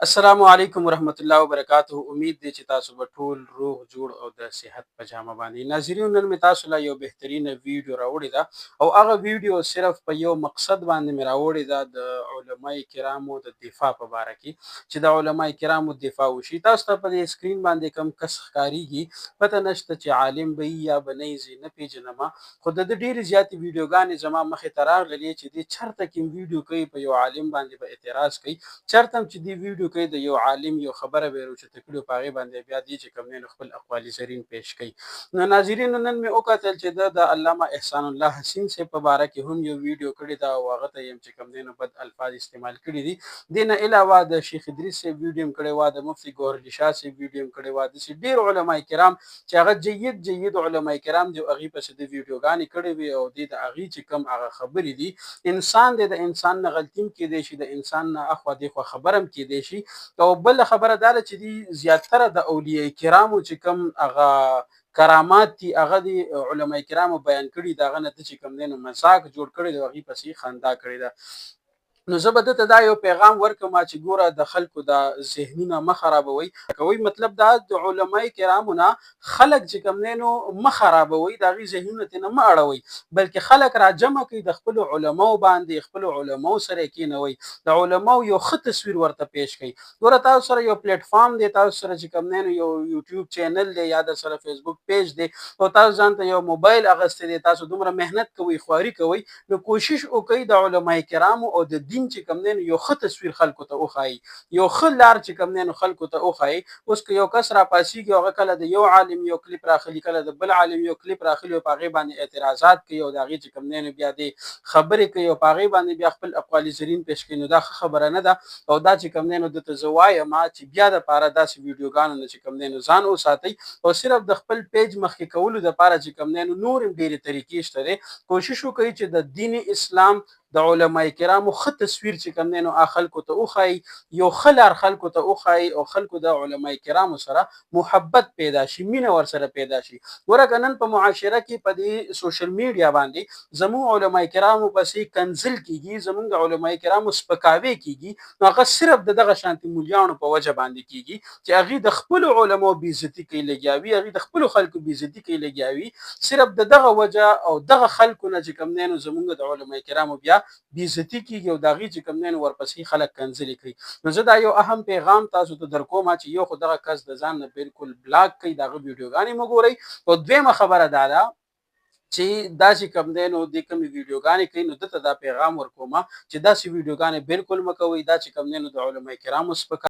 السلام علیکم ورحمت الله وبرکاته. امید دی چې تاسو به ټول روغ جوړ او د صحت په جامه باندې. ناظرینو، نن مې تاسو له یو بهترینه ویډیو راوړې ده او هغه ویډیو صرف په یو مقصد باندې مې راوړې ده، د علماء کرامو د دفاع په باره کې چې د علماء کرامو دفاع وشي. تاسو ته په دې سکرین باندې کم کس ښکاریږي، پته نشته چې عالم به وي یا به نه وي، زه نه پېژنمه، خو د ده ډېرې زیاتې ویډیوګانې زما مخې ته راغللې چې دې چېرته کوم ویډیو کوي، په یو عالم باندې به اعتراض کوي، چېرته هم چې دې ویډیو کوي د یو عالم یو خبره به یې راوچته کړې، په هغې باندې بیا دې چې کوم دی نو خپل اقوال زرین پیش کوي. نو ناظرینو، نن مې وکتل چې ده د علامه احسان الله حسین صاحب په باره کې هم یو ویډیو کړې ده او هغه ته یې هم چې کوم دی نو بد الفاظ استعمال کړي دي. دې نه علاوه د شیخ ادریس صاحب ویډیو هم کړې وه، د مفتي ګوهرعلي شاه صاحب ویډیو هم کړې وه، داسې ډېر علما کرام چې هغه جید علما کرام دي او هغې پسې د ویډیوګانې کړې وي او دې د هغې چې کوم هغه خبرې دي، انسان دی، د انسان نه غلطي هم کیدی شي، د انسان نه اخوا دېخوا خبره هم کیدی شي. او بل خبره دا ده چې دی زیاتره د اولیاء کرامو چې کوم هغه کرامات دي هغه د علما کرامو بیان کړي، د هغه نه ده چې کوم دی نو مذاق جوړ کړی دی او هغې پسې خندا کړې ده. نو زه به ده ته دا یو پیغام ورکړم چې ګوره، د خلکو د ذهنونه مه خرابوئ کوئ، مطلب دا د علما کرامو نه خلک چې کوم دی نو مه خرابوئ، د هغې ذهنونه ترېنه مه اړوئ، بلکې خلک راجمع کړئ، د خپلو علماو باندې خپلو علماو سره یې کېنوئ، د علماو یو ښه تصویر ورته پیش کړئ. ګوره، تاسو سره یو پلیټفارم دی، تاسو سره چې کوم دی نو یو یوټیوب چینل دی یا در سره فیسبوک پیج دی او تاسو ځان ته یو موبایل اخیستی دی، تاسو دومره محنت کوئ، خواري کوئ، نو کوشش وکړئ د علما کرامو او د دین چې کوم دی نو یو ښه تصویر خلکو ته وښایي، یو ښه لار چې کوم دی نو خلکو ته وښایي. اوس که یو کس راپاڅېږي او هغه کله د یو عالم یو کلیپ راخلي، کله د بل عالم یو کلیپ راخلي او په هغې باندې اعتراضات کوي او د هغې چې کوم دی نو بیا دې خبرې کوي او په هغې باندې بیا خپل اقوال زرین پیش کوي، نو دا ښه خبره نه ده. او دا چې کوم دی نو درته زه وایم چې بیا دپاره داسې ویډیوګانو نه چې کوم دی نو ځان وساتئ او صرف د خپل پیج مخکې کولو دپاره چې کوم دی نو نور هم ډېرې طریقې شته دی. کوشش وکړئ چې د دین اسلام د علما کرامو ښه تصویر چې کوم دی نو خلکو ته وښایي، یو ښه لار خلکو ته وښایي او خلکو د علما کرامو سره محبت پیدا شي، مینه ورسره پیدا شي. ګوره، که نن په معاشره کې په دې سوشل میډیا باندې زموږ علما کرامو پسې کنځل کېږي، زموږ د علما کرامو سپکاوی کېږي، نو هغه صرف د دغه شانتي مولیانو په وجه باندې کېږي چې هغې د خپلو علماو بېعزتي کوي لګیا وي، هغې د خپلو خلکو بېعزتي کوي لګیا وي، صرف د دغه وجه او دغه خلکو نه چې کوم دی نو زموږ د علما کرامو بیا بېعزتي کېږي او د هغې چې کوم دی نو ورپسې خلک کنځلې کوي. نو زه دا یو اهم پیغام تاسو ته در کوم چې یو خو دغه کس د ځان نه بالکل بلاک کوي، د هغه ویډیوګانې مه ګورئ. او دویمه خبره دا ده چې دا چې کوم دی نو دې کومې ویډیوګانې کوي، نو ده ته دا پیغام ورکوم چې داسې ویډیوګانې بالکل مه کوئ، دا چې کوم دی نو د علما کرامو سپکاوی